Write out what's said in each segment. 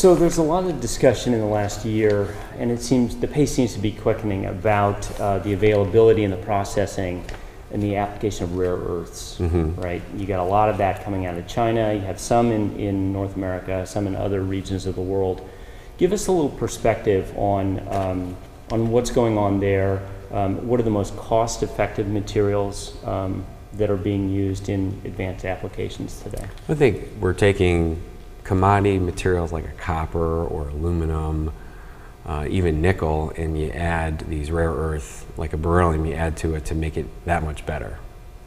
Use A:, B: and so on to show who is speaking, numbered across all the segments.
A: So there's a lot of discussion in the last year, and it seems the pace seems to be quickening about the availability and the processing and the application of rare earths, right? You got a lot of that coming out of China. You have some in North America, some in other regions of the world. Give us a little perspective on what's going on there. What are the most cost-effective materials that are being used in advanced applications today?
B: I think we're taking commodity materials like a copper or aluminum, even nickel, and you add these rare earth, like a beryllium, you add to it to make it that much better.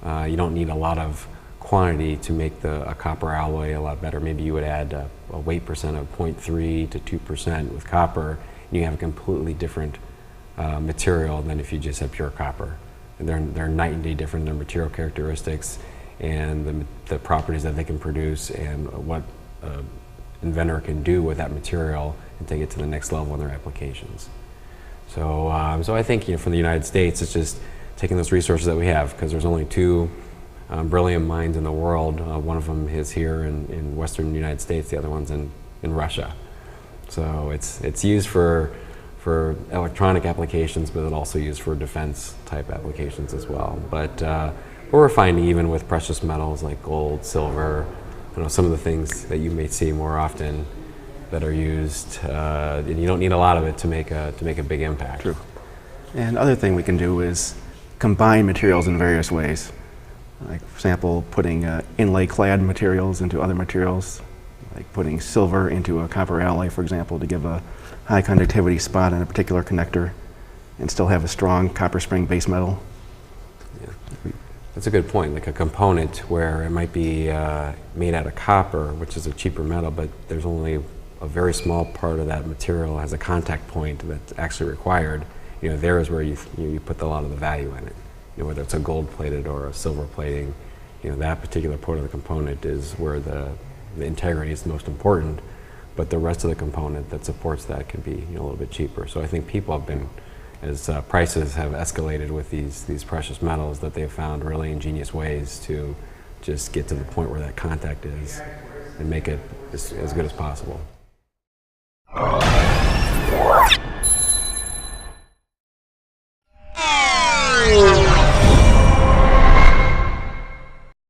B: You don't need a lot of quantity to make a copper alloy a lot better. Maybe you would add a weight percent of 0.3 to 2% with copper, and you have a completely different material than if you just have pure copper. And they're night and day different in their material characteristics and the properties that they can produce and what inventor can do with that material and take it to the next level in their applications. So I think for the United States, it's just taking those resources that we have, because there's only two beryllium mines in the world. One of them is here in western United States, the other one's in Russia. So it's used for electronic applications, but it's also used for defense type applications as well. But what we're finding, even with precious metals like gold, silver, some of the things that you may see more often that are used, and you don't need a lot of it to make a big impact.
C: True. And other thing we can do is combine materials in various ways. Like, for example, putting inlay clad materials into other materials, like putting silver into a copper alloy, for example, to give a high conductivity spot on a particular connector and still have a strong copper spring base metal.
B: Yeah. That's a good point, like a component where it might be made out of copper, which is a cheaper metal, but there's only a very small part of that material has a contact point that's actually required. There is where you put a lot of the value in it. Whether it's a gold plated or a silver plating, that particular part of the component is where the integrity is most important, but the rest of the component that supports that can be a little bit cheaper. So I think people have been, as prices have escalated with these precious metals, that they've found really ingenious ways to just get to the point where that contact is and make it as good as possible.